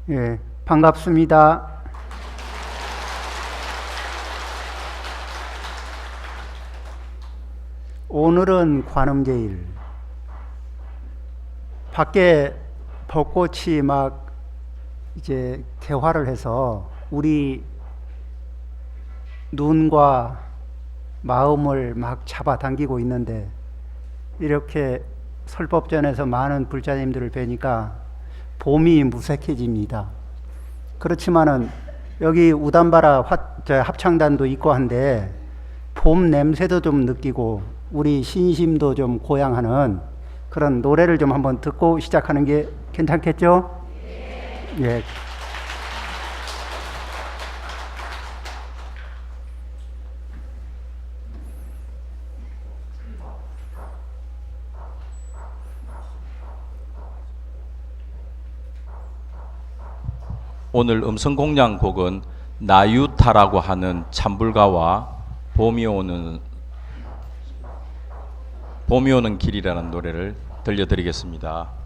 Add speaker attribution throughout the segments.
Speaker 1: 예, 반갑습니다. 오늘은 관음제일. 밖에 벚꽃이 막 이제 개화를 해서 우리 눈과 마음을 막 잡아당기고 있는데, 이렇게 설법전에서 많은 불자님들을 뵈니까 봄이 무색해집니다. 그렇지만은 여기 우담바라 합창단도 있고 한데 봄 냄새도 좀 느끼고 우리 신심도 좀 고양하는 그런 노래를 좀 한번 듣고 시작하는 게 괜찮겠죠? 예.
Speaker 2: 오늘 음성 공양곡은 나유타라고 하는 찬불가와 봄이 오는 길이라는 노래를 들려드리겠습니다.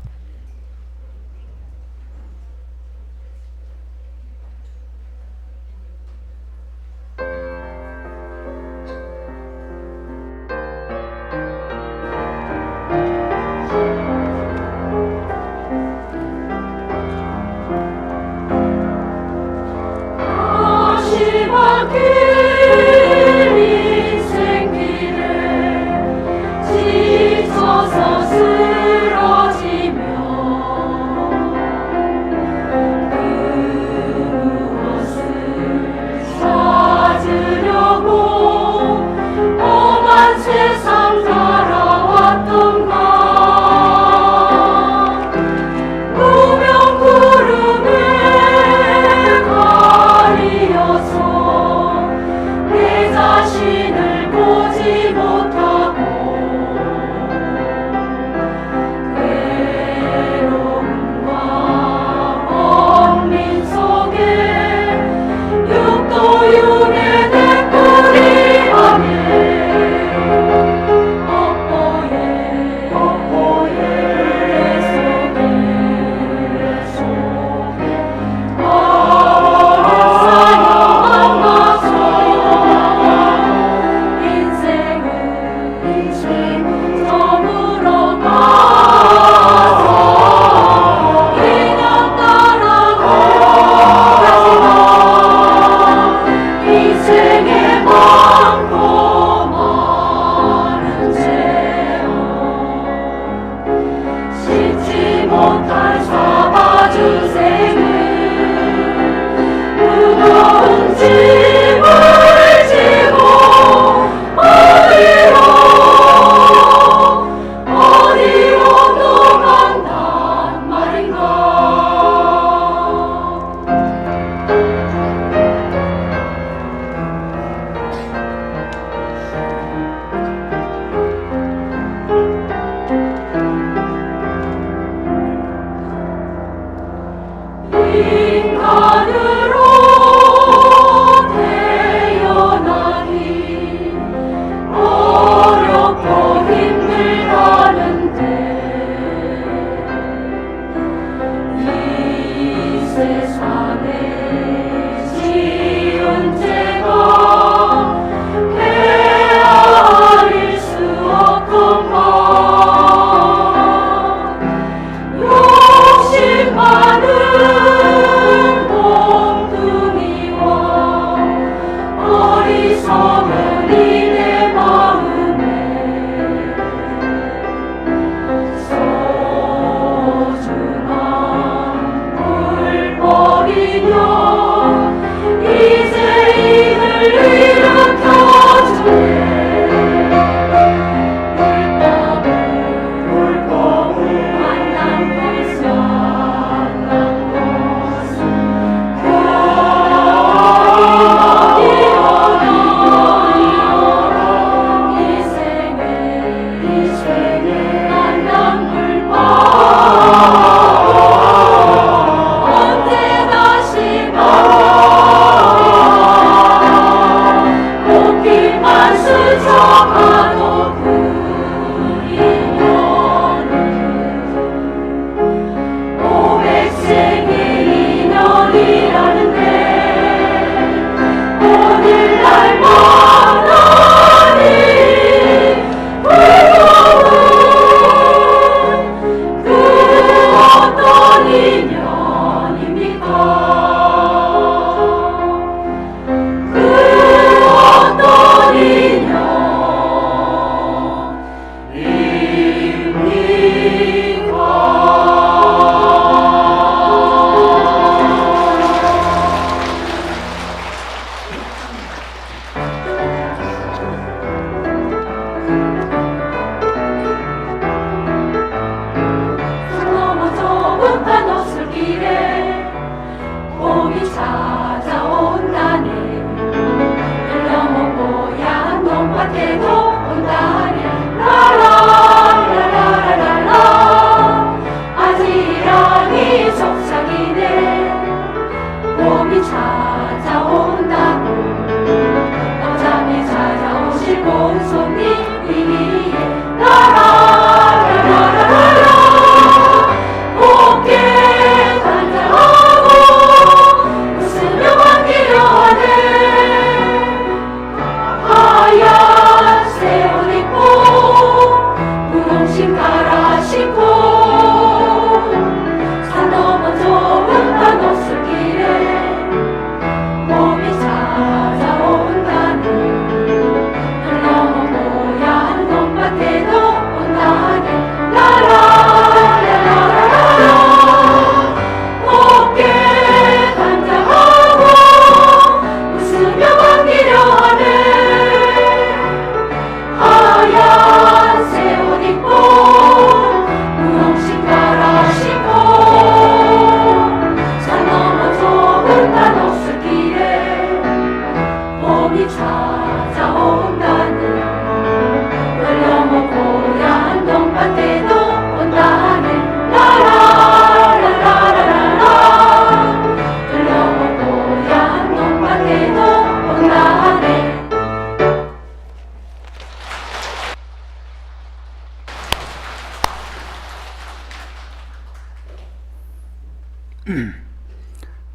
Speaker 3: 인생길에 지쳐서 쓰러지면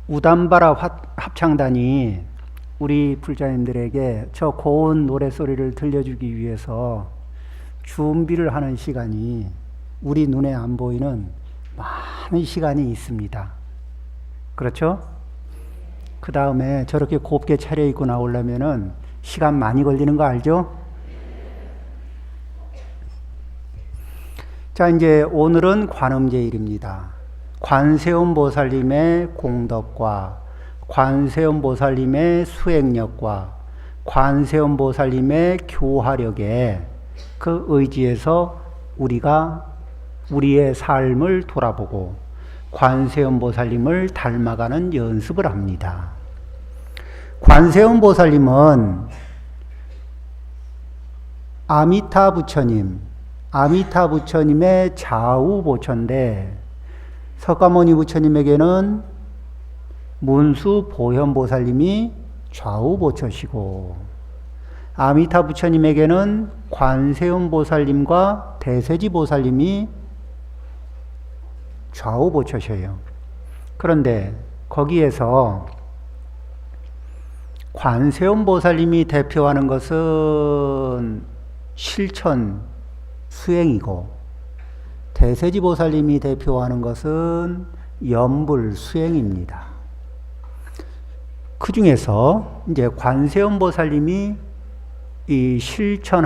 Speaker 1: 우담바라 합창단이 우리 불자님들에게 저 고운 노래소리를 들려주기 위해서 준비를 하는 시간이 우리 눈에 안 보이는 많은 시간이 있습니다. 그렇죠? 그 다음에 저렇게 곱게 차려입고 나오려면은 시간 많이 걸리는 거 알죠? 자, 이제 오늘은 관음제일입니다. 관세음보살님의 공덕과 관세음보살님의 수행력과 관세음보살님의 교화력에 그 의지에서 우리가 우리의 삶을 돌아보고 관세음보살님을 닮아가는 연습을 합니다. 관세음보살님은 아미타 부처님의 좌우 보처인데 석가모니 부처님에게는 문수 보현보살님이 좌우 보처시고 아미타 부처님에게는 관세음보살님과 대세지보살님이 좌우 보처셔요. 그런데 거기에서 관세음보살님이 대표하는 것은 실천 수행이고 대세지보살님이 대표하는 것은 연불 수행입니다. 그 중에서 이제 관세음보살님이 이 실천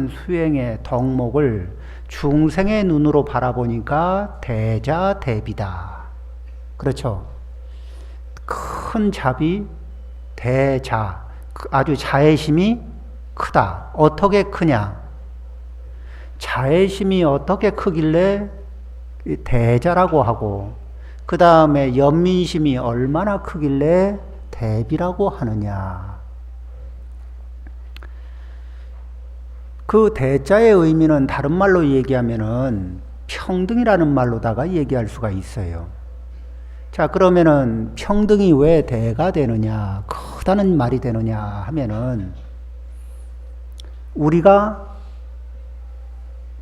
Speaker 1: 수행의 덕목을 중생의 눈으로 바라보니까 대자대비다. 그렇죠? 큰 자비, 대자, 아주 자애심이 크다. 어떻게 크냐? 자애심이 어떻게 크길래 대자라고 하고 그 다음에 연민심이 얼마나 크길래 대비라고 하느냐. 그 대자의 의미는 다른 말로 얘기하면은 평등이라는 말로다가 얘기할 수가 있어요. 자, 그러면은 평등이 왜 대가 되느냐, 크다는 말이 되느냐 하면은 우리가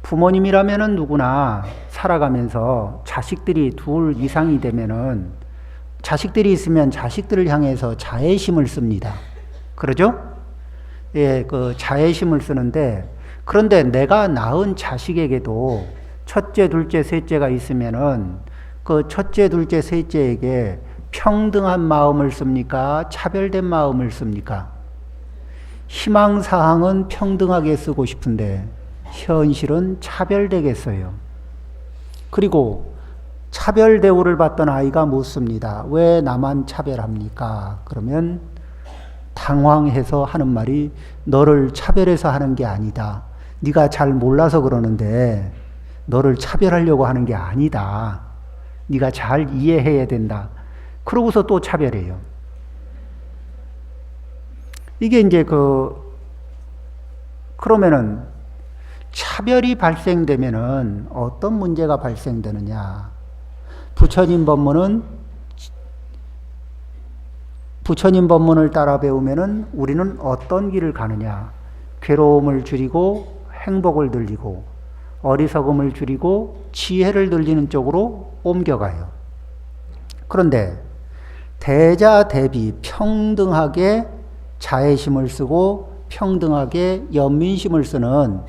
Speaker 1: 부모님이라면은 누구나 살아가면서 자식들이 둘 이상이 되면은 자식들이 있으면 자식들을 향해서 자애심을 씁니다. 그러죠? 예, 그 자애심을 쓰는데 그런데 내가 낳은 자식에게도 첫째, 둘째, 셋째가 있으면은 그 첫째, 둘째, 셋째에게 평등한 마음을 씁니까? 차별된 마음을 씁니까? 희망사항은 평등하게 쓰고 싶은데 현실은 차별되게 써요. 그리고 차별 대우를 받던 아이가 묻습니다. 왜 나만 차별합니까? 그러면 당황해서 하는 말이 너를 차별해서 하는 게 아니다. 네가 잘 몰라서 그러는데 너를 차별하려고 하는 게 아니다. 네가 잘 이해해야 된다. 그러고서 또 차별해요. 이게 이제 그러면은 차별이 발생되면은 어떤 문제가 발생되느냐. 부처님 법문을 따라 배우면은 우리는 어떤 길을 가느냐. 괴로움을 줄이고 행복을 늘리고 어리석음을 줄이고 지혜를 늘리는 쪽으로 옮겨가요. 그런데 대자대비 평등하게 자애심을 쓰고 평등하게 연민심을 쓰는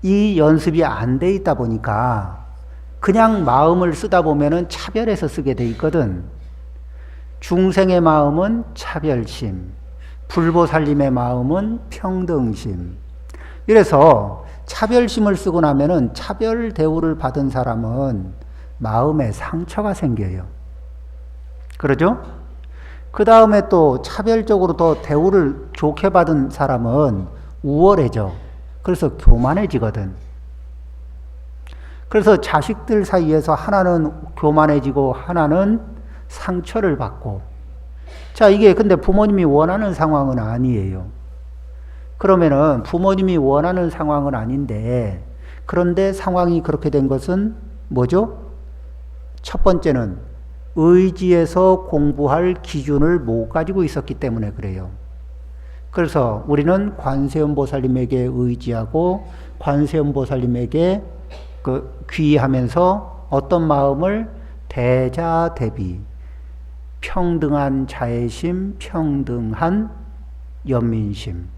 Speaker 1: 이 연습이 안 돼 있다 보니까 그냥 마음을 쓰다 보면은 차별해서 쓰게 돼 있거든. 중생의 마음은 차별심, 불보살님의 마음은 평등심. 이래서 차별심을 쓰고 나면은 차별 대우를 받은 사람은 마음에 상처가 생겨요. 그러죠? 그 다음에 또 차별적으로 더 대우를 좋게 받은 사람은 우월해져. 그래서 교만해지거든. 그래서 자식들 사이에서 하나는 교만해지고 하나는 상처를 받고. 자, 이게 근데 부모님이 원하는 상황은 아니에요. 그러면은 부모님이 원하는 상황은 아닌데, 그런데 상황이 그렇게 된 것은 뭐죠? 첫 번째는 의지에서 공부할 기준을 못 가지고 있었기 때문에 그래요. 그래서 우리는 관세음보살님에게 의지하고 관세음보살님에게 귀의하면서 어떤 마음을 대자대비, 평등한 자애심, 평등한 연민심,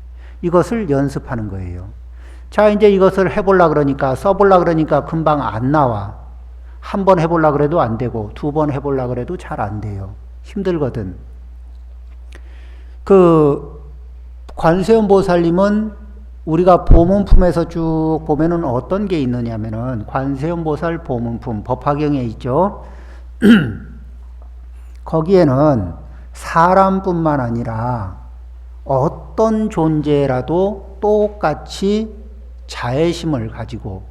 Speaker 1: 이것을 연습하는 거예요. 자, 이제 이것을 해보려고 그러니까, 써보려고 그러니까 금방 안 나와. 한 번 해보려고 그래도 안 되고, 두 번 해보려고 그래도 잘 안 돼요. 힘들거든. 관세음 보살님은 우리가 보문품에서 쭉 보면은 어떤 게 있느냐면은, 관세음 보살 보문품, 법화경에 있죠. 거기에는 사람뿐만 아니라 어떤 존재라도 똑같이 자애심을 가지고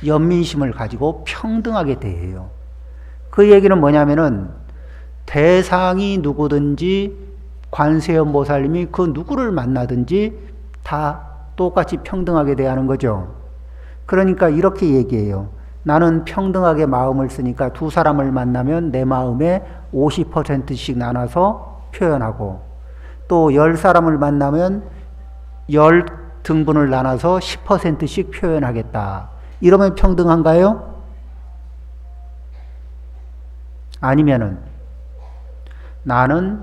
Speaker 1: 연민심을 가지고 평등하게 대해요. 그 얘기는 뭐냐면은 대상이 누구든지 관세음보살님이 그 누구를 만나든지 다 똑같이 평등하게 대하는 거죠. 그러니까 이렇게 얘기해요. 나는 평등하게 마음을 쓰니까 두 사람을 만나면 내 마음에 50%씩 나눠서 표현하고, 또 10사람을 만나면 10등분을 나눠서 10%씩 표현하겠다. 이러면 평등한가요? 아니면은 나는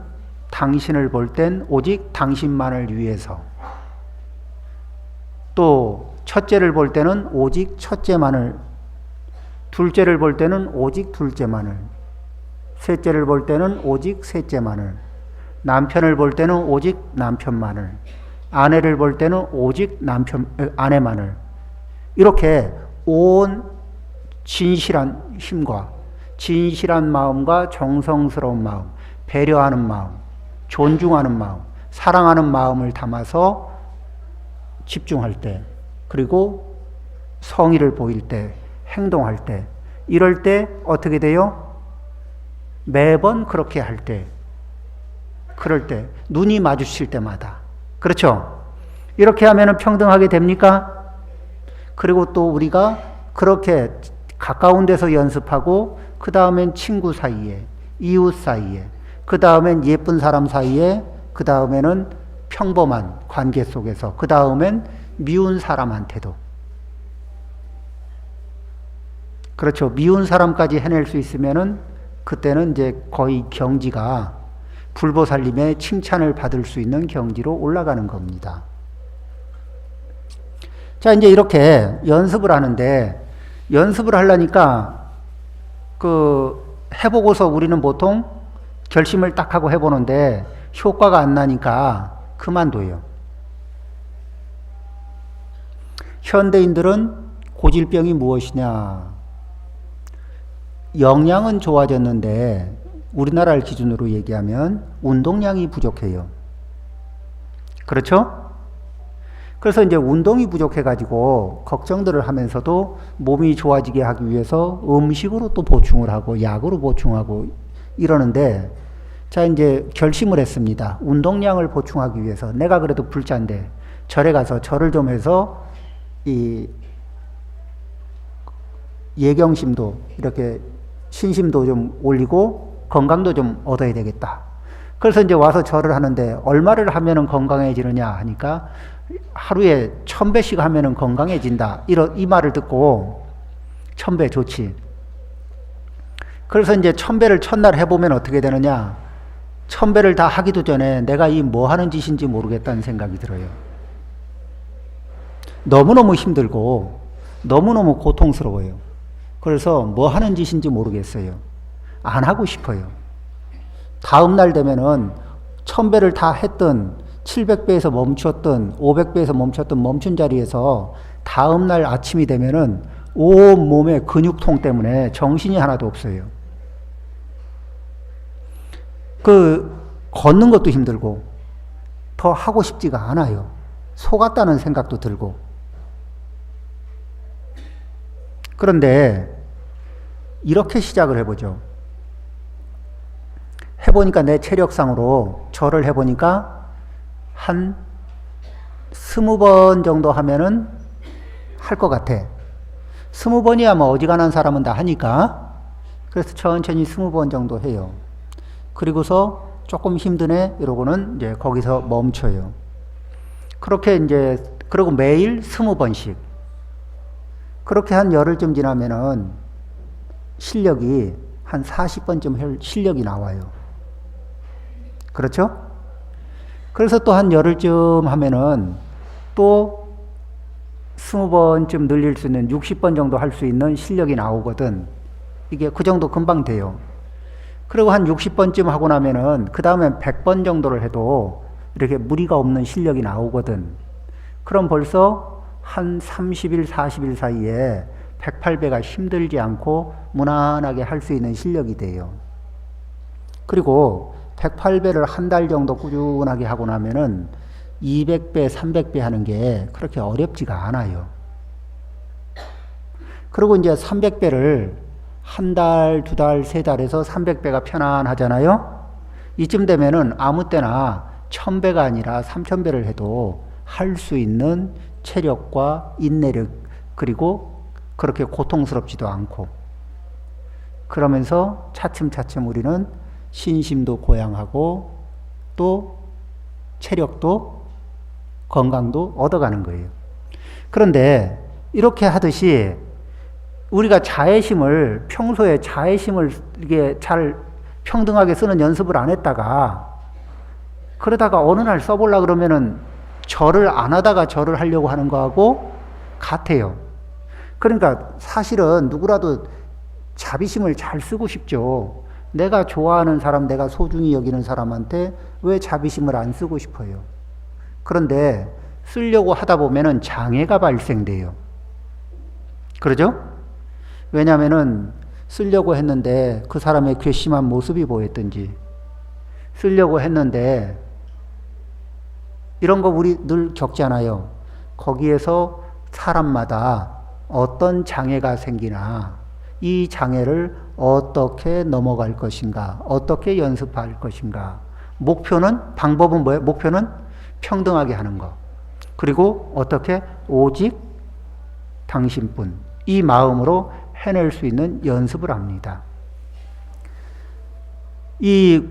Speaker 1: 당신을 볼 땐 오직 당신만을 위해서, 또 첫째를 볼 때는 오직 첫째만을, 둘째를 볼 때는 오직 둘째만을, 셋째를 볼 때는 오직 셋째만을, 남편을 볼 때는 오직 남편만을, 아내를 볼 때는 오직 아내만을, 이렇게 온 진실한 힘과 진실한 마음과 정성스러운 마음, 배려하는 마음, 존중하는 마음, 사랑하는 마음을 담아서 집중할 때, 그리고 성의를 보일 때, 행동할 때, 이럴 때 어떻게 돼요? 매번 그렇게 할 때, 그럴 때, 눈이 마주칠 때마다. 그렇죠? 이렇게 하면 평등하게 됩니까? 그리고 또 우리가 그렇게 가까운 데서 연습하고, 그 다음엔 친구 사이에, 이웃 사이에, 그 다음엔 예쁜 사람 사이에, 그 다음에는 평범한 관계 속에서, 그 다음엔 미운 사람한테도. 그렇죠. 미운 사람까지 해낼 수 있으면은 그때는 이제 거의 경지가 불보살님의 칭찬을 받을 수 있는 경지로 올라가는 겁니다. 자, 이제 이렇게 연습을 하는데, 연습을 하려니까 해보고서 우리는 보통 결심을 딱 하고 해보는데 효과가 안 나니까 그만둬요. 현대인들은 고질병이 무엇이냐? 영양은 좋아졌는데 우리나라를 기준으로 얘기하면 운동량이 부족해요. 그렇죠? 그래서 이제 운동이 부족해가지고 걱정들을 하면서도 몸이 좋아지게 하기 위해서 음식으로 또 보충을 하고 약으로 보충하고 이러는데, 자, 이제 결심을 했습니다. 운동량을 보충하기 위해서 내가 그래도 불자인데 절에 가서 절을 좀 해서 이 예경심도 이렇게 신심도 좀 올리고 건강도 좀 얻어야 되겠다. 그래서 이제 와서 절을 하는데 얼마를 하면은 건강해지느냐 하니까 하루에 1000배씩 하면은 건강해진다. 이 말을 듣고 1000배 좋지. 그래서 이제 1000배를 첫날 해보면 어떻게 되느냐? 1000배를 다 하기도 전에 내가 이 뭐 하는 짓인지 모르겠다는 생각이 들어요. 너무너무 힘들고 너무너무 고통스러워요. 그래서 뭐 하는 짓인지 모르겠어요. 안 하고 싶어요. 다음날 되면은 1000배를 다 했던 700배에서 멈췄던 500배에서 멈췄던 멈춘 자리에서 다음날 아침이 되면은 온 몸의 근육통 때문에 정신이 하나도 없어요. 걷는 것도 힘들고 더 하고 싶지가 않아요. 속았다는 생각도 들고. 그런데 이렇게 시작을 해보죠. 해보니까 내 체력상으로 절을 해보니까 한 20번 정도 하면은 할 것 같아. 20번이야 뭐 어지간한 사람은 다 하니까. 그래서 천천히 20번 정도 해요. 그리고서 조금 힘드네 이러고는 이제 거기서 멈춰요. 그렇게 이제 그리고 매일 20번씩. 그렇게 한 열흘쯤 지나면은 실력이 한 40번쯤 할 실력이 나와요. 그렇죠? 그래서 또 한 열흘쯤 하면은 또 20번쯤 늘릴 수 있는 60번 정도 할 수 있는 실력이 나오거든. 이게 그 정도 금방 돼요. 그리고 한 60번쯤 하고 나면은 그 다음엔 100번 정도를 해도 이렇게 무리가 없는 실력이 나오거든. 그럼 벌써 한 30일, 40일 사이에 108배가 힘들지 않고 무난하게 할 수 있는 실력이 돼요. 그리고 108배를 한 달 정도 꾸준하게 하고 나면은 200배, 300배 하는 게 그렇게 어렵지가 않아요. 그리고 이제 300배를 한 달, 두 달, 세 달에서 300배가 편안하잖아요. 이쯤 되면은 아무 때나 1000배가 아니라 3000배를 해도 할 수 있는 체력과 인내력, 그리고 그렇게 고통스럽지도 않고, 그러면서 차츰차츰 우리는 신심도 고양하고 또 체력도 건강도 얻어가는 거예요. 그런데 이렇게 하듯이 우리가 자애심을, 평소에 자애심을 이게 잘 평등하게 쓰는 연습을 안 했다가, 그러다가 어느 날 써보려고 그러면은 절을 안 하다가 절을 하려고 하는 거하고 같아요. 그러니까 사실은 누구라도 자비심을 잘 쓰고 싶죠. 내가 좋아하는 사람, 내가 소중히 여기는 사람한테 왜 자비심을 안 쓰고 싶어요? 그런데 쓰려고 하다 보면은 장애가 발생돼요. 그러죠? 왜냐면은 쓰려고 했는데 그 사람의 괘씸한 모습이 보였든지, 쓰려고 했는데 이런 거 우리 늘 겪잖아요. 거기에서 사람마다 어떤 장애가 생기나 이 장애를 어떻게 넘어갈 것인가, 어떻게 연습할 것인가. 목표는, 방법은 뭐예요? 목표는 평등하게 하는 거. 그리고 어떻게? 오직 당신뿐. 이 마음으로 해낼 수 있는 연습을 합니다. 이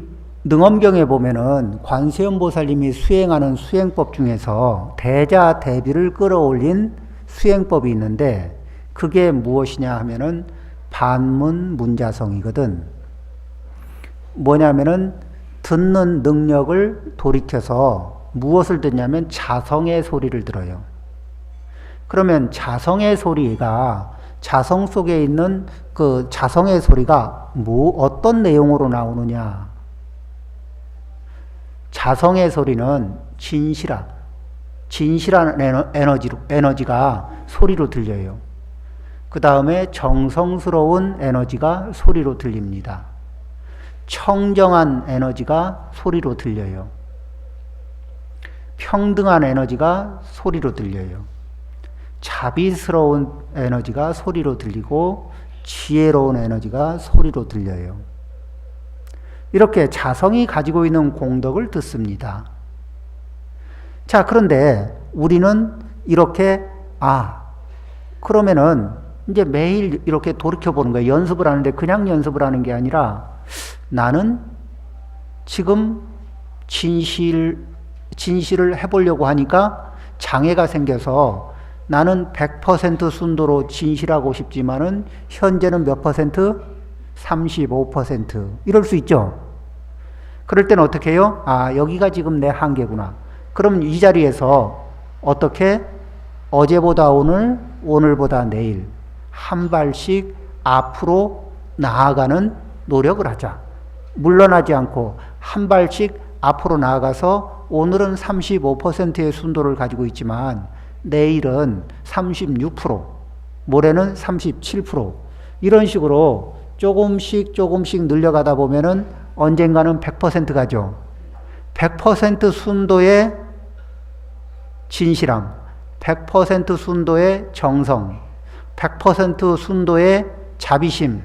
Speaker 1: 능엄경에 보면은 관세음보살님이 수행하는 수행법 중에서 대자 대비를 끌어올린 수행법이 있는데, 그게 무엇이냐 하면은 반문 문자성이거든. 뭐냐면은 듣는 능력을 돌이켜서 무엇을 듣냐면 자성의 소리를 들어요. 그러면 자성의 소리가, 자성 속에 있는 그 자성의 소리가 어떤 내용으로 나오느냐. 자성의 소리는 진실한 에너지가 소리로 들려요. 그 다음에 정성스러운 에너지가 소리로 들립니다. 청정한 에너지가 소리로 들려요. 평등한 에너지가 소리로 들려요. 자비스러운 에너지가 소리로 들리고 지혜로운 에너지가 소리로 들려요. 이렇게 자성이 가지고 있는 공덕을 듣습니다. 자, 그런데 우리는 이렇게, 그러면은 이제 매일 이렇게 돌이켜보는 거예요. 연습을 하는데 그냥 연습을 하는 게 아니라, 나는 지금 진실을 해보려고 하니까 장애가 생겨서 나는 100% 순도로 진실하고 싶지만은 현재는 몇 퍼센트? 35%. 이럴 수 있죠. 그럴 때는 어떻게 해요? 여기가 지금 내 한계구나. 그럼 이 자리에서 어떻게? 어제보다 오늘, 오늘보다 내일 한 발씩 앞으로 나아가는 노력을 하자. 물러나지 않고 한 발씩 앞으로 나아가서 오늘은 35%의 순도를 가지고 있지만 내일은 36%, 모레는 37%, 이런 식으로 조금씩 늘려가다 보면은 언젠가는 100% 가죠. 100% 순도의 진실함, 100% 순도의 정성, 100% 순도의 자비심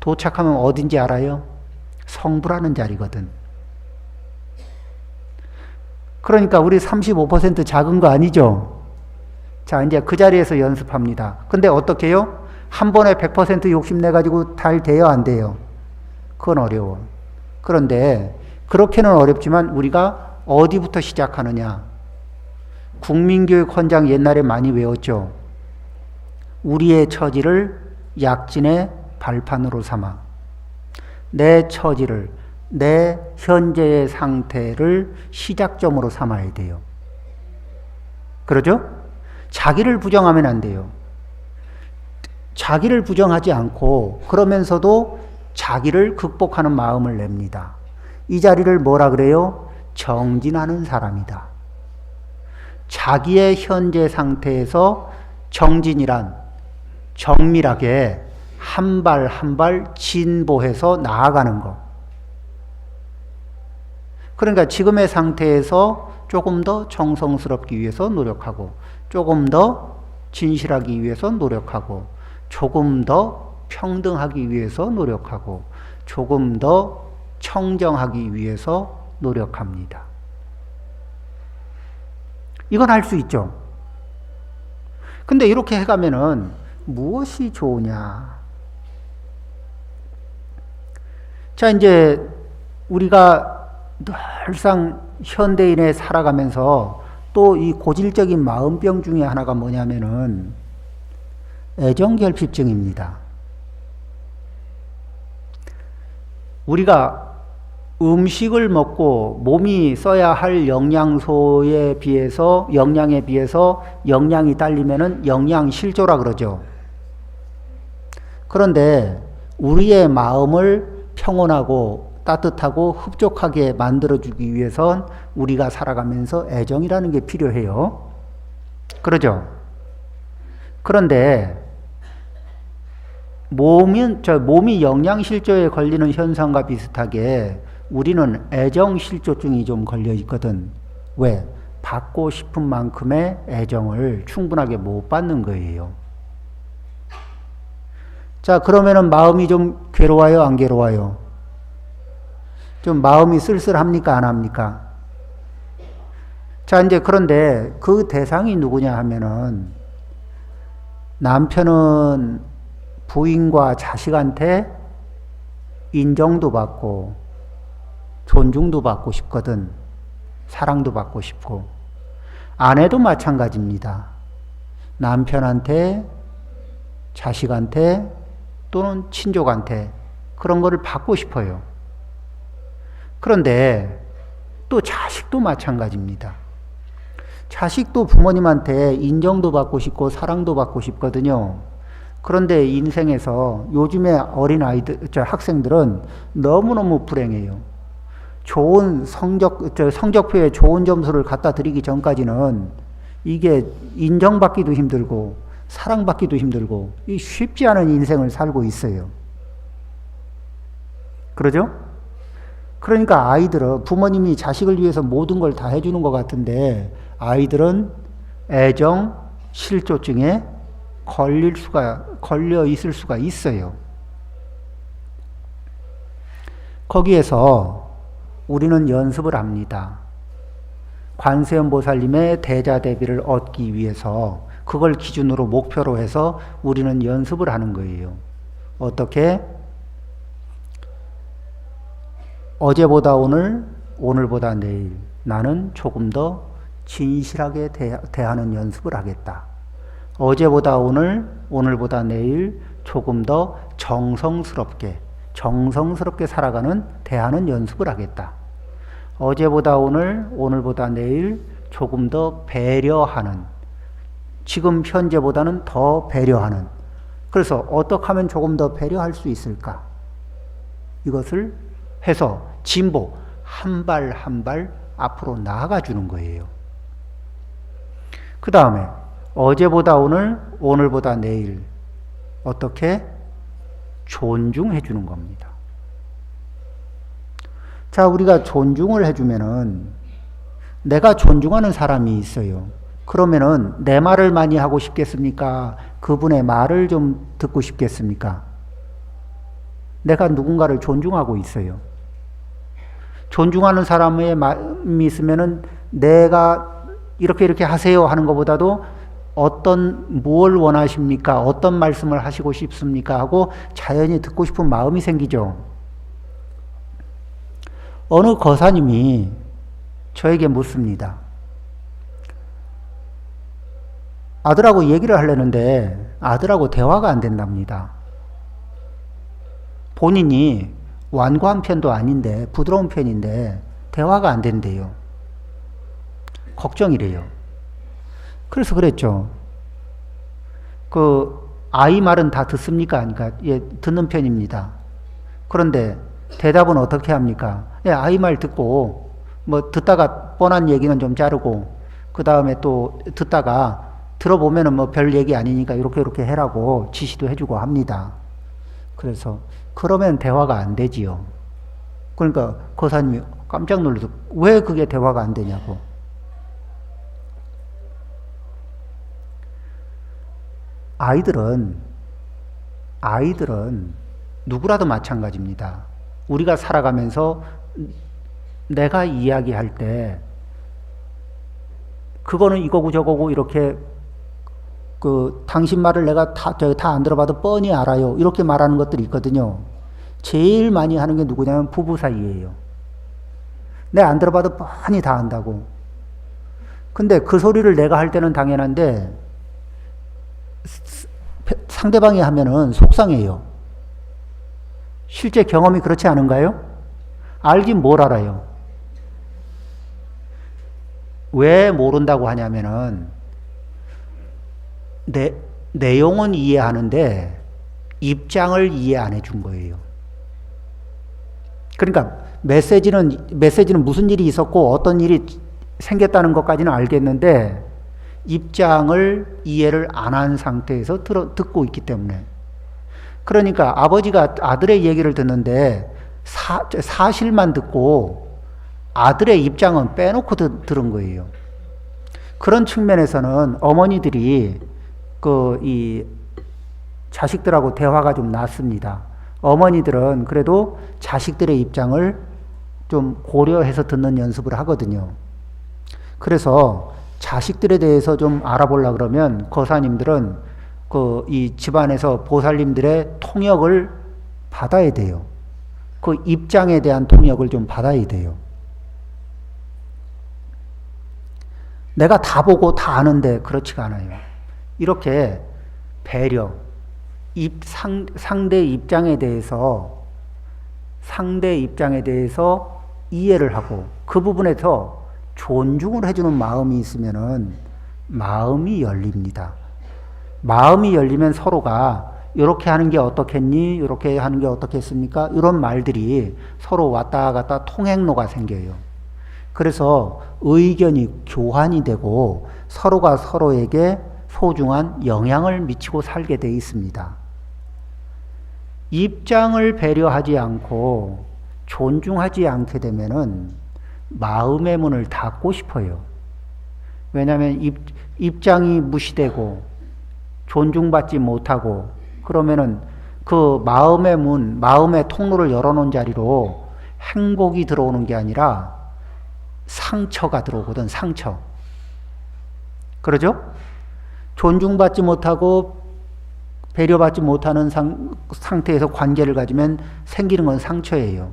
Speaker 1: 도착하면 어딘지 알아요? 성부라는 자리거든. 그러니까 우리 35% 작은 거 아니죠? 자, 이제 그 자리에서 연습합니다. 근데 어떻게 해요? 한 번에 100% 욕심내가지고 잘 돼요, 안 돼요? 그건 어려워. 그런데 그렇게는 어렵지만 우리가 어디부터 시작하느냐? 국민교육 헌장 옛날에 많이 외웠죠. 우리의 처지를 약진의 발판으로 삼아. 내 처지를, 내 현재의 상태를 시작점으로 삼아야 돼요. 그러죠? 자기를 부정하면 안 돼요. 자기를 부정하지 않고 그러면서도 자기를 극복하는 마음을 냅니다. 이 자리를 뭐라 그래요? 정진하는 사람이다. 자기의 현재 상태에서 정진이란 정밀하게 한 발 한 발 진보해서 나아가는 것. 그러니까 지금의 상태에서 조금 더 정성스럽기 위해서 노력하고, 조금 더 진실하기 위해서 노력하고, 조금 더 평등하기 위해서 노력하고, 조금 더 청정하기 위해서 노력합니다. 이건 할 수 있죠. 근데 이렇게 해가면은 무엇이 좋으냐? 자, 이제 우리가 늘상 현대인에 살아가면서 또 이 고질적인 마음병 중에 하나가 뭐냐면은 애정결핍증입니다. 우리가 음식을 먹고 몸이 써야 할 영양소에 비해서, 영양에 비해서 영양이 딸리면은 영양실조라 그러죠. 그런데 우리의 마음을 평온하고 따뜻하고 흡족하게 만들어주기 위해선 우리가 살아가면서 애정이라는 게 필요해요. 그러죠? 그런데 몸이 영양실조에 걸리는 현상과 비슷하게 우리는 애정실조증이 좀 걸려 있거든. 왜? 받고 싶은 만큼의 애정을 충분하게 못 받는 거예요. 자, 그러면은 마음이 좀 괴로워요, 안 괴로워요? 좀 마음이 쓸쓸합니까, 안 합니까? 자, 이제 그런데 그 대상이 누구냐 하면은 남편은 부인과 자식한테 인정도 받고 존중도 받고 싶거든. 사랑도 받고 싶고. 아내도 마찬가지입니다. 남편한테, 자식한테 또는 친족한테 그런 거를 받고 싶어요. 그런데 또 자식도 마찬가지입니다. 자식도 부모님한테 인정도 받고 싶고 사랑도 받고 싶거든요. 그런데 인생에서 요즘의 어린아이들, 학생들은 너무너무 불행해요. 좋은 성적표에 좋은 점수를 갖다 드리기 전까지는 이게 인정받기도 힘들고 사랑받기도 힘들고 쉽지 않은 인생을 살고 있어요. 그러죠? 그러니까 아이들은 부모님이 자식을 위해서 모든 걸 다 해주는 것 같은데 아이들은 애정 실조증에 걸려 있을 수가 있어요. 거기에서 우리는 연습을 합니다. 관세음보살님의 대자대비를 얻기 위해서 그걸 기준으로 목표로 해서 우리는 연습을 하는 거예요. 어떻게? 어제보다 오늘, 오늘보다 내일 나는 조금 더 진실하게 대하는 연습을 하겠다. 어제보다 오늘, 오늘보다 내일 조금 더 정성스럽게 살아가는 대하는 연습을 하겠다. 어제보다 오늘, 오늘보다 내일 조금 더 배려하는, 지금 현재보다는 더 배려하는. 그래서 어떻게 하면 조금 더 배려할 수 있을까? 이것을 해서 진보 한 발 한 발 앞으로 나아가 주는 거예요. 그 다음에 어제보다 오늘, 오늘보다 내일 어떻게 존중해 주는 겁니다. 자, 우리가 존중을 해주면은 내가 존중하는 사람이 있어요. 그러면은 내 말을 많이 하고 싶겠습니까? 그분의 말을 좀 듣고 싶겠습니까? 내가 누군가를 존중하고 있어요. 존중하는 사람의 마음이 있으면은 내가 이렇게 하세요 하는 것보다도 뭘 원하십니까? 어떤 말씀을 하시고 싶습니까? 하고 자연히 듣고 싶은 마음이 생기죠. 어느 거사님이 저에게 묻습니다. 아들하고 얘기를 하려는데 아들하고 대화가 안 된답니다. 본인이 완고한 편도 아닌데 부드러운 편인데 대화가 안 된대요. 걱정이래요. 그래서 그랬죠. 그 아이 말은 다 듣습니까? 그러니까 예, 듣는 편입니다. 그런데 대답은 어떻게 합니까? 예, 아이 말 듣고 뭐 듣다가 뻔한 얘기는 좀 자르고 그 다음에 또 듣다가 들어보면은 뭐 별 얘기 아니니까 이렇게 해라고 지시도 해주고 합니다. 그래서 그러면 대화가 안 되지요. 그러니까 거사님이 깜짝 놀라서 왜 그게 대화가 안 되냐고. 아이들은 누구라도 마찬가지입니다. 우리가 살아가면서 내가 이야기할 때 그거는 이거고 저거고 이렇게 그 당신 말을 내가 다 안 들어봐도 뻔히 알아요. 이렇게 말하는 것들이 있거든요. 제일 많이 하는 게 누구냐면 부부 사이예요. 내가 안 들어봐도 뻔히 다 안다고. 근데 그 소리를 내가 할 때는 당연한데 상대방이 하면은 속상해요. 실제 경험이 그렇지 않은가요? 알긴 뭘 알아요. 왜 모른다고 하냐면은 내용은 이해하는데 입장을 이해 안 해준 거예요. 그러니까 메시지는 무슨 일이 있었고 어떤 일이 생겼다는 것까지는 알겠는데 입장을 이해를 안 한 상태에서 듣고 있기 때문에. 그러니까 아버지가 아들의 얘기를 듣는데 사실만 듣고 아들의 입장은 빼놓고 들은 거예요. 그런 측면에서는 어머니들이 이 자식들하고 대화가 좀 낫습니다. 어머니들은 그래도 자식들의 입장을 좀 고려해서 듣는 연습을 하거든요. 그래서 자식들에 대해서 좀 알아보려고 그러면 거사님들은 이 집안에서 보살님들의 통역을 받아야 돼요. 그 입장에 대한 통역을 좀 받아야 돼요. 내가 다 보고 다 아는데 그렇지가 않아요. 이렇게 배려, 상대 입장에 대해서 이해를 하고 그 부분에서 존중을 해주는 마음이 있으면은 마음이 열립니다. 마음이 열리면 서로가 이렇게 하는 게 어떻겠니? 이렇게 하는 게 어떻겠습니까? 이런 말들이 서로 왔다 갔다 통행로가 생겨요. 그래서 의견이 교환이 되고 서로가 서로에게 소중한 영향을 미치고 살게 돼 있습니다. 입장을 배려하지 않고 존중하지 않게 되면은 마음의 문을 닫고 싶어요. 왜냐하면 입장이 무시되고 존중받지 못하고 그러면은 그 마음의 문, 마음의 통로를 열어놓은 자리로 행복이 들어오는 게 아니라 상처가 들어오거든, 상처. 그러죠? 존중받지 못하고 배려받지 못하는 상태에서 관계를 가지면 생기는 건 상처예요.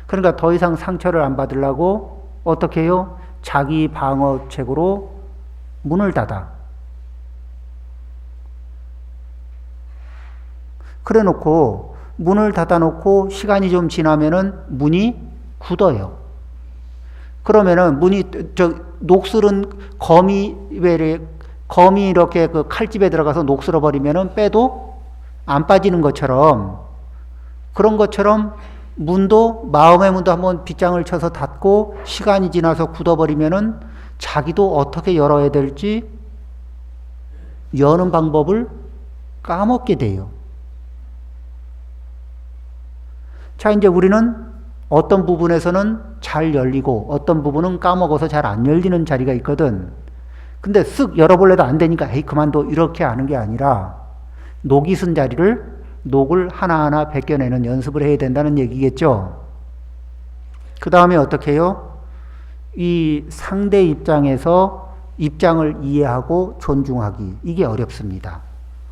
Speaker 1: 그러니까 더 이상 상처를 안 받으려고 어떻게 해요? 자기 방어책으로 문을 닫아. 그래 놓고 문을 닫아 놓고 시간이 좀 지나면은 문이 굳어요. 그러면은 문이 녹슬은 거미 이렇게 그 칼집에 들어가서 녹슬어 버리면은 빼도 안 빠지는 것처럼 그런 것처럼 문도 마음의 문도 한번 빗장을 쳐서 닫고 시간이 지나서 굳어버리면은 자기도 어떻게 열어야 될지 여는 방법을 까먹게 돼요. 자, 이제 우리는 어떤 부분에서는 잘 열리고 어떤 부분은 까먹어서 잘 안 열리는 자리가 있거든. 근데 쓱 열어볼래도 안 되니까 에이 그만둬 이렇게 하는 게 아니라 녹이 쓴 자리를 녹을 하나하나 벗겨내는 연습을 해야 된다는 얘기겠죠. 그 다음에 어떻게 해요? 이 상대 입장에서 입장을 이해하고 존중하기. 이게 어렵습니다.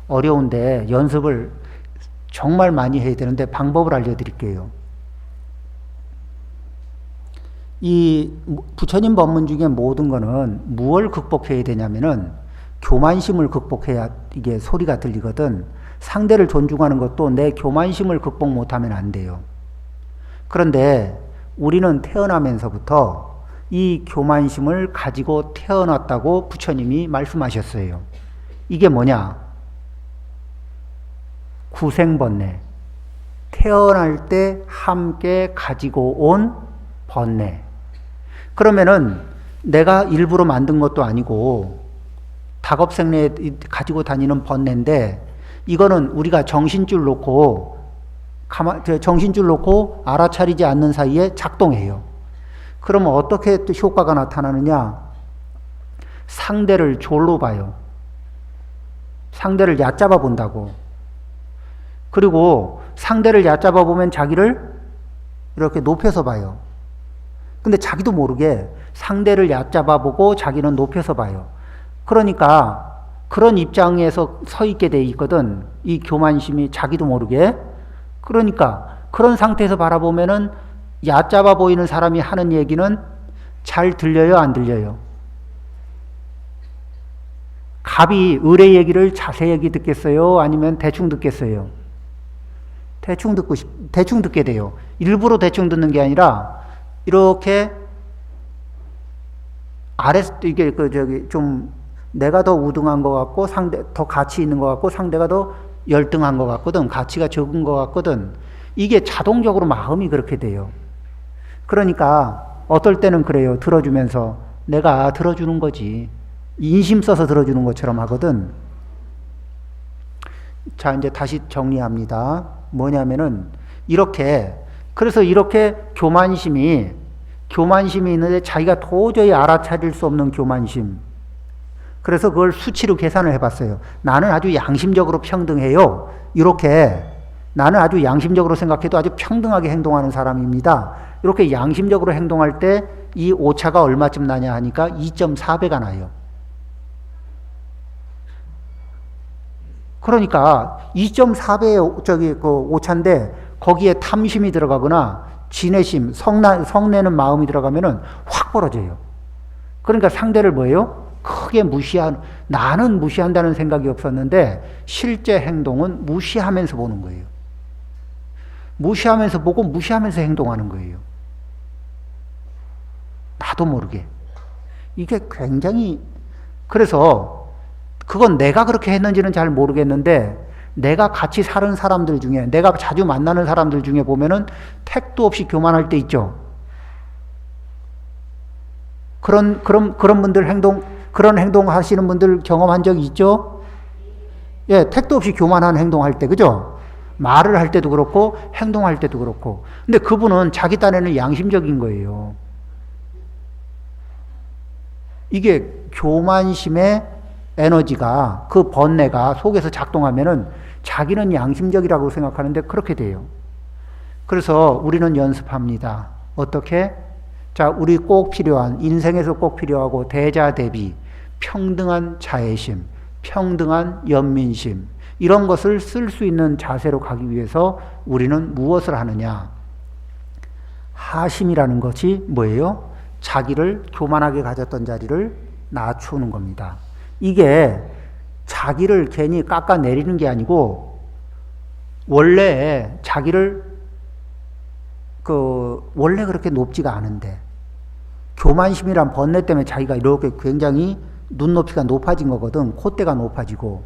Speaker 1: 어려운데 연습을 정말 많이 해야 되는데 방법을 알려드릴게요. 이 부처님 법문 중에 모든 거는 무엇을 극복해야 되냐면은 교만심을 극복해야 이게 소리가 들리거든. 상대를 존중하는 것도 내 교만심을 극복 못하면 안 돼요. 그런데 우리는 태어나면서부터 이 교만심을 가지고 태어났다고 부처님이 말씀하셨어요. 이게 뭐냐? 구생번뇌. 태어날 때 함께 가지고 온 번뇌. 그러면은 내가 일부러 만든 것도 아니고 다겁생내에 가지고 다니는 번뇌인데 이거는 우리가 정신줄 놓고 알아차리지 않는 사이에 작동해요. 그러면 어떻게 또 효과가 나타나느냐? 상대를 졸로 봐요. 상대를 얕잡아 본다고. 그리고 상대를 얕잡아 보면 자기를 이렇게 높여서 봐요. 근데 자기도 모르게 상대를 얕잡아 보고 자기는 높여서 봐요. 그러니까 그런 입장에서 서 있게 돼 있거든. 이 교만심이 자기도 모르게. 그러니까 그런 상태에서 바라보면은 얕잡아 보이는 사람이 하는 얘기는 잘 들려요, 안 들려요? 갑이 을의 얘기를 자세히 듣겠어요? 아니면 대충 듣겠어요? 대충 듣게 돼요. 일부러 대충 듣는 게 아니라 이렇게 이게 좀 내가 더 우등한 것 같고 더 가치 있는 것 같고 상대가 더 열등한 것 같거든. 가치가 적은 것 같거든. 이게 자동적으로 마음이 그렇게 돼요. 그러니까 어떨 때는 그래요. 들어주면서 내가 들어주는 거지. 인심 써서 들어주는 것처럼 하거든. 자, 이제 다시 정리합니다. 뭐냐면은 그래서 이렇게 교만심이 있는데 자기가 도저히 알아차릴 수 없는 교만심. 그래서 그걸 수치로 계산을 해봤어요. 나는 아주 양심적으로 평등해요. 이렇게 나는 아주 양심적으로 생각해도 아주 평등하게 행동하는 사람입니다. 이렇게 양심적으로 행동할 때 이 오차가 얼마쯤 나냐 하니까 2.4배가 나요. 그러니까 2.4배의 그 오차인데 거기에 탐심이 들어가거나 진해심, 성내는 마음이 들어가면은 확 벌어져요. 그러니까 상대를 뭐예요? 크게 나는 무시한다는 생각이 없었는데 실제 행동은 무시하면서 보는 거예요. 무시하면서 보고 무시하면서 행동하는 거예요. 나도 모르게. 이게 굉장히, 그래서 그건 내가 그렇게 했는지는 잘 모르겠는데 내가 같이 사는 사람들 중에 내가 자주 만나는 사람들 중에 보면은 택도 없이 교만할 때 있죠. 그런 분들 그런 행동 하시는 분들 경험한 적 있죠? 예, 택도 없이 교만한 행동할 때, 그죠? 말을 할 때도 그렇고 행동할 때도 그렇고. 근데 그분은 자기 딴에는 양심적인 거예요. 이게 교만심의 에너지가, 그 번뇌가 속에서 작동하면은 자기는 양심적이라고 생각하는데 그렇게 돼요. 그래서 우리는 연습합니다. 어떻게? 자, 우리 꼭 필요한, 인생에서 꼭 필요하고 대자대비, 평등한 자애심, 평등한 연민심, 이런 것을 쓸 수 있는 자세로 가기 위해서 우리는 무엇을 하느냐? 하심이라는 것이 뭐예요? 자기를 교만하게 가졌던 자리를 낮추는 겁니다. 이게 자기를 괜히 깎아내리는 게 아니고 원래 자기를 원래 그렇게 높지가 않은데 교만심이란 번뇌 때문에 자기가 이렇게 굉장히 눈높이가 높아진 거거든. 콧대가 높아지고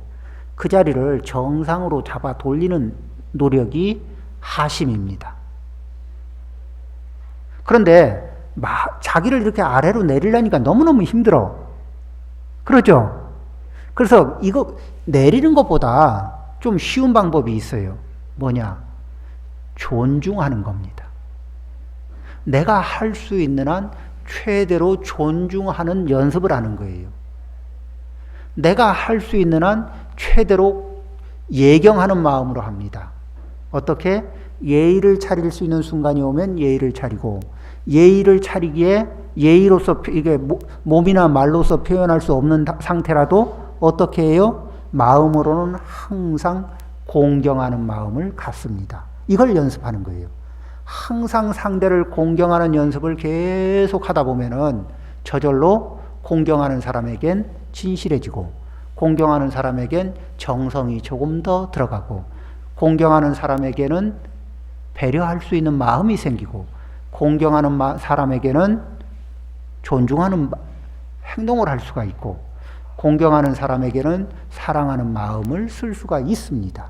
Speaker 1: 그 자리를 정상으로 잡아 돌리는 노력이 하심입니다. 그런데 자기를 이렇게 아래로 내리려니까 너무너무 힘들어. 그렇죠? 그래서 이거 내리는 것보다 좀 쉬운 방법이 있어요. 뭐냐? 존중하는 겁니다. 내가 할 수 있는 한 최대로 존중하는 연습을 하는 거예요. 내가 할 수 있는 한 최대로 예경하는 마음으로 합니다. 어떻게? 예의를 차릴 수 있는 순간이 오면 예의를 차리고, 예의를 차리기에 예의로서 이게 몸이나 말로서 표현할 수 없는 상태라도 어떻게 해요? 마음으로는 항상 공경하는 마음을 갖습니다. 이걸 연습하는 거예요. 항상 상대를 공경하는 연습을 계속 하다 보면은 저절로 공경하는 사람에겐 진실해지고, 공경하는 사람에겐 정성이 조금 더 들어가고, 공경하는 사람에게는 배려할 수 있는 마음이 생기고, 공경하는 사람에게는 존중하는 행동을 할 수가 있고, 공경하는 사람에게는 사랑하는 마음을 쓸 수가 있습니다.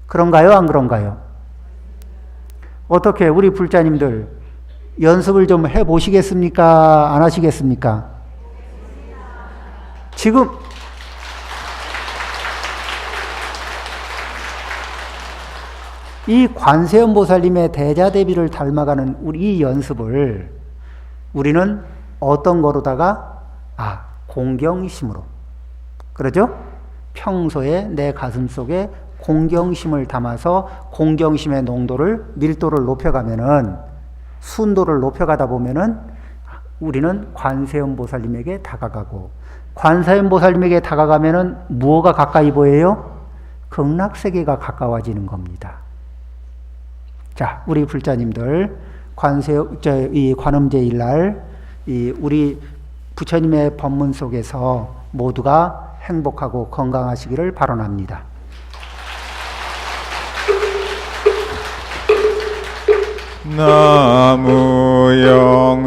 Speaker 1: 그런가요? 안 그런가요? 어떻게 우리 불자님들 연습을 좀 해보시겠습니까? 안 하시겠습니까? 지금 이 관세음보살님의 대자대비를 닮아가는 우리 이 연습을 우리는 어떤 거로다가 공경심으로, 그러죠? 평소에 내 가슴 속에 공경심을 담아서 공경심의 농도를, 밀도를 높여가면은, 순도를 높여가다 보면은 우리는 관세음보살님에게 다가가고, 관세음보살님에게 다가가면은 무엇가 가까이 보여요? 극락세계가 가까워지는 겁니다. 자, 우리 불자님들 이 관음제일날 우리 부처님의 법문 속에서 모두가 행복하고 건강하시기를 바라옵니다.
Speaker 3: 나무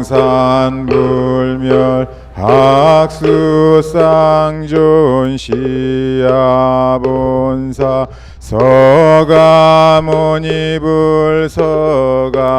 Speaker 3: 영산불멸 학수쌍존시야본사 서가모니불 서가